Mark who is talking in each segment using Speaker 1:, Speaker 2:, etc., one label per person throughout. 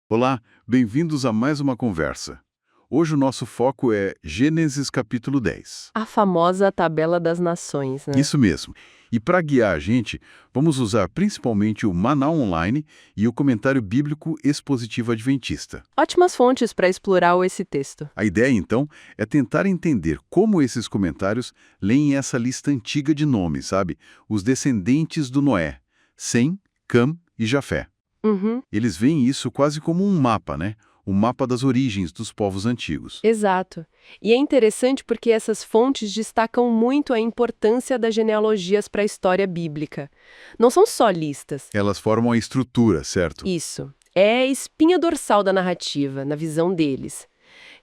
Speaker 1: Olá, bem-vindos a mais uma conversa. Hoje o nosso foco é Gênesis capítulo 10.
Speaker 2: A famosa tabela das nações, né?
Speaker 1: Isso mesmo. E para guiar a gente, vamos usar principalmente o Maná Online e o Comentário Bíblico Expositivo Adventista.
Speaker 2: Ótimas fontes para explorar esse texto.
Speaker 1: A ideia, então, é tentar entender como esses comentários leem essa lista antiga de nomes, sabe? Os descendentes do Noé, Sem, Cam e Jafé.
Speaker 2: Uhum,
Speaker 1: Eles veem isso quase como um mapa, né? O mapa das origens dos povos antigos.
Speaker 2: exato. E é interessante porque essas fontes destacam muito a importância das genealogias para a história bíblica. Não são só listas.
Speaker 1: Elas formam a estrutura, certo?
Speaker 2: Isso. É a espinha dorsal da narrativa, na visão deles.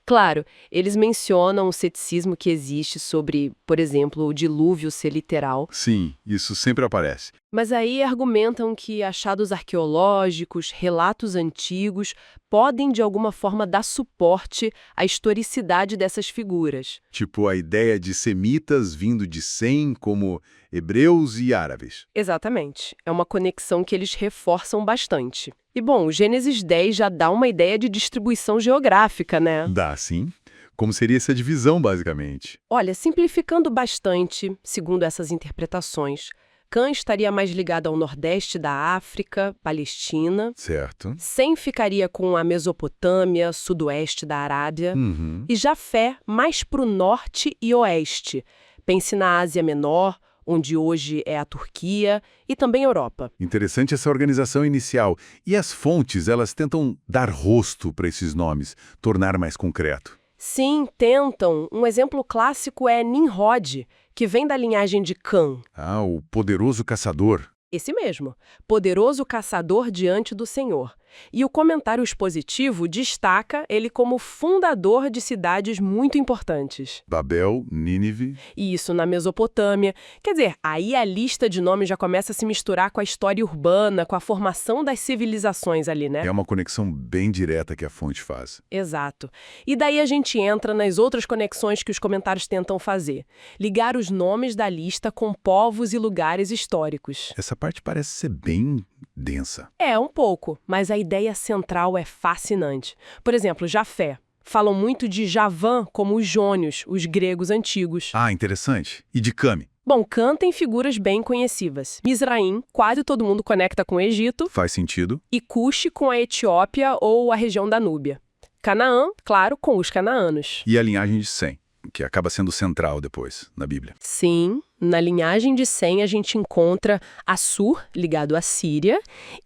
Speaker 2: Claro, eles mencionam o ceticismo que existe sobre, por exemplo, o dilúvio ser literal.
Speaker 1: Sim, isso sempre aparece.
Speaker 2: Mas aí argumentam que achados arqueológicos, relatos antigos, podem de alguma forma dar suporte à historicidade dessas figuras.
Speaker 1: Tipo a ideia de semitas vindo de Sem, como hebreus e árabes.
Speaker 2: Exatamente. É uma conexão que eles reforçam bastante. E bom, o Gênesis 10 já dá uma ideia de distribuição geográfica, né?
Speaker 1: Dá, sim. Como seria essa divisão, basicamente?
Speaker 2: Olha, simplificando bastante, segundo essas interpretações, Cã estaria mais ligado ao nordeste da África, Palestina.
Speaker 1: Certo.
Speaker 2: Sem ficaria com a Mesopotâmia, sudoeste da Arábia.
Speaker 1: Uhum.
Speaker 2: E Jafé mais para o norte e oeste. Pense na Ásia Menor, onde hoje é a Turquia, e também Europa.
Speaker 1: Interessante essa organização inicial. E as fontes, elas tentam dar rosto para esses nomes, tornar mais concreto.
Speaker 2: Sim, tentam. Um exemplo clássico é Nimrod, que vem da linhagem de Cã.
Speaker 1: Ah, o poderoso caçador.
Speaker 2: Esse mesmo, poderoso caçador diante do Senhor. E o comentário expositivo destaca ele como fundador de cidades muito importantes.
Speaker 1: Babel, Nínive.
Speaker 2: E isso na Mesopotâmia. Quer dizer, aí a lista de nomes já começa a se misturar com a história urbana, com a formação das civilizações ali, né?
Speaker 1: É uma conexão bem direta que a fonte faz.
Speaker 2: Exato. E daí a gente entra nas outras conexões que os comentários tentam fazer. Ligar os nomes da lista com povos e lugares históricos.
Speaker 1: Essa parte parece ser bem densa.
Speaker 2: É, um pouco, mas a ideia central é fascinante. Por exemplo, Jafé. Falam muito de Javã como os jônios, os gregos antigos.
Speaker 1: Ah, interessante. E de Came?
Speaker 2: Bom, Cã tem figuras bem conhecidas. Misraim, quase todo mundo conecta com o Egito,
Speaker 1: Faz sentido.
Speaker 2: e Cuxi com a Etiópia ou a região da Núbia. Canaã, claro, com os canaãnos.
Speaker 1: E a linhagem de Sem, que acaba sendo central depois, na Bíblia.
Speaker 2: Sim, na linhagem de Sem a gente encontra Assur, ligado à Síria,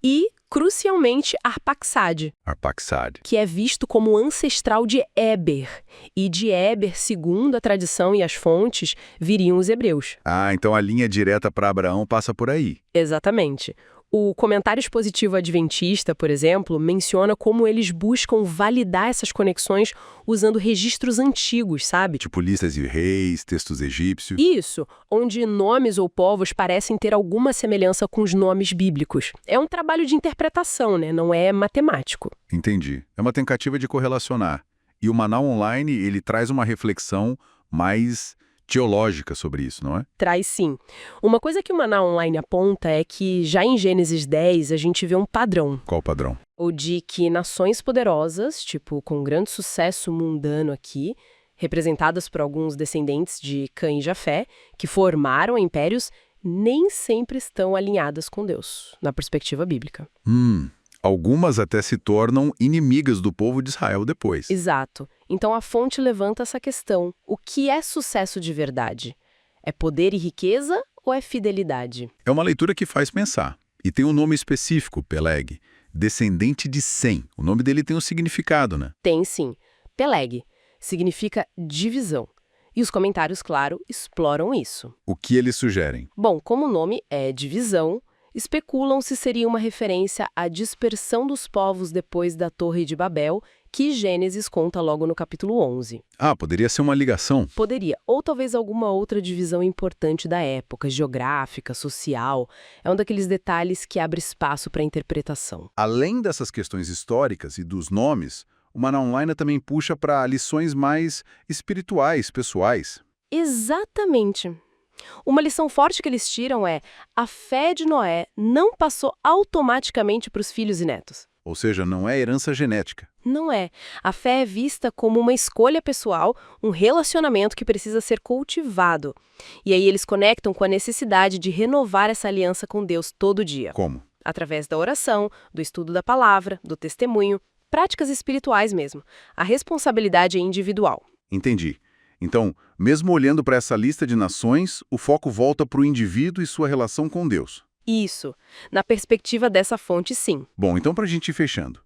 Speaker 2: e, crucialmente, Arpaxade,
Speaker 1: Arpaxad.
Speaker 2: que é visto como ancestral de Éber. E de Éber, segundo a tradição e as fontes, viriam os hebreus.
Speaker 1: Ah, então a linha direta para Abraão passa por aí.
Speaker 2: Exatamente. O comentário expositivo adventista, por exemplo, menciona como eles buscam validar essas conexões usando registros antigos, sabe?
Speaker 1: Tipo listas de reis, textos egípcios.
Speaker 2: Isso, onde nomes ou povos parecem ter alguma semelhança com os nomes bíblicos. É um trabalho de interpretação, né? Não é matemático.
Speaker 1: Entendi. É uma tentativa de correlacionar. E o Maná Online, ele traz uma reflexão mais teológica sobre isso, não é?
Speaker 2: Traz sim. Uma coisa que o Maná Online aponta é que já em Gênesis 10 a gente vê um padrão.
Speaker 1: Qual o padrão?
Speaker 2: O de que nações poderosas, tipo com grande sucesso mundano aqui, representadas por alguns descendentes de Cã e Jafé, que formaram impérios, nem sempre estão alinhadas com Deus, na perspectiva bíblica.
Speaker 1: Algumas até se tornam inimigas do povo de Israel depois.
Speaker 2: Exato. Então a fonte levanta essa questão. O que é sucesso de verdade? É poder e riqueza ou é fidelidade?
Speaker 1: É uma leitura que faz pensar. E tem um nome específico, Peleg. Descendente de Sem. O nome dele tem um significado, né?
Speaker 2: Tem sim. Peleg significa divisão. E os comentários, claro, exploram isso.
Speaker 1: O que eles sugerem?
Speaker 2: Bom, como o nome é divisão, especulam se seria uma referência à dispersão dos povos depois da Torre de Babel, que Gênesis conta logo no capítulo 11.
Speaker 1: Ah, poderia ser uma ligação.
Speaker 2: Poderia, ou talvez alguma outra divisão importante da época, geográfica, social. É um daqueles detalhes que abre espaço para interpretação.
Speaker 1: Além dessas questões históricas e dos nomes, o Maná Online também puxa para lições mais espirituais, pessoais.
Speaker 2: Exatamente. Uma lição forte que eles tiram é: a fé de Noé não passou automaticamente para os filhos e netos.
Speaker 1: Ou seja, não é herança genética.
Speaker 2: Não é. A fé é vista como uma escolha pessoal, um relacionamento que precisa ser cultivado. E aí eles conectam com a necessidade de renovar essa aliança com Deus todo dia.
Speaker 1: Como?
Speaker 2: Através da oração, do estudo da palavra, do testemunho, práticas espirituais mesmo. A responsabilidade é individual.
Speaker 1: Entendi. Então, mesmo olhando para essa lista de nações, o foco volta para o indivíduo e sua relação com Deus.
Speaker 2: Isso. Na perspectiva dessa fonte, sim.
Speaker 1: Bom, então para a gente ir fechando.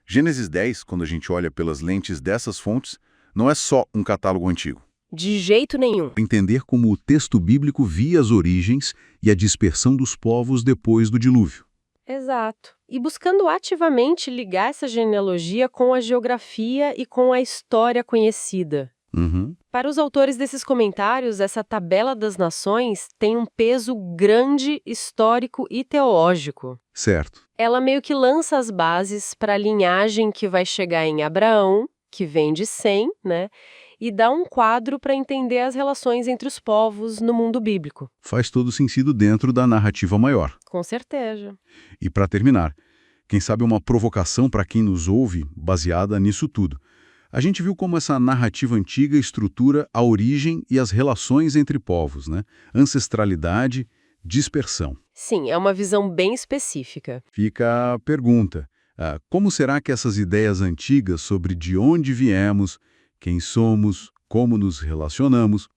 Speaker 1: Gênesis 10, quando a gente olha pelas lentes dessas fontes, não é só um catálogo antigo.
Speaker 2: De jeito nenhum.
Speaker 1: Entender como o texto bíblico via as origens e a dispersão dos povos depois do dilúvio.
Speaker 2: Exato. E buscando ativamente ligar essa genealogia com a geografia e com a história conhecida.
Speaker 1: Uhum.
Speaker 2: Para os autores desses comentários, essa tabela das nações tem um peso grande, histórico e teológico.
Speaker 1: Certo.
Speaker 2: Ela meio que lança as bases para a linhagem que vai chegar em Abraão, que vem de Sem, né? E dá um quadro para entender as relações entre os povos no mundo bíblico.
Speaker 1: Faz todo sentido dentro da narrativa maior.
Speaker 2: Com certeza.
Speaker 1: E para terminar, quem sabe uma provocação para quem nos ouve baseada nisso tudo. A gente viu como essa narrativa antiga estrutura a origem e as relações entre povos, né? Ancestralidade, dispersão.
Speaker 2: Sim, é uma visão bem específica.
Speaker 1: Fica a pergunta, como será que essas ideias antigas sobre de onde viemos, quem somos, como nos relacionamos,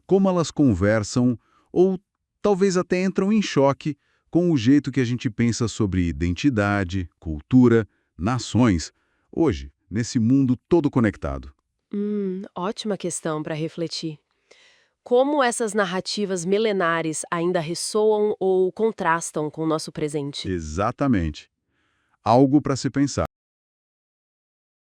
Speaker 1: como elas conversam ou talvez até entram em choque com o jeito que a gente pensa sobre identidade, cultura, nações, hoje, nesse mundo todo conectado?
Speaker 2: Ótima questão para refletir. Como essas narrativas milenares ainda ressoam ou contrastam com o nosso presente?
Speaker 1: Exatamente. Algo para se pensar.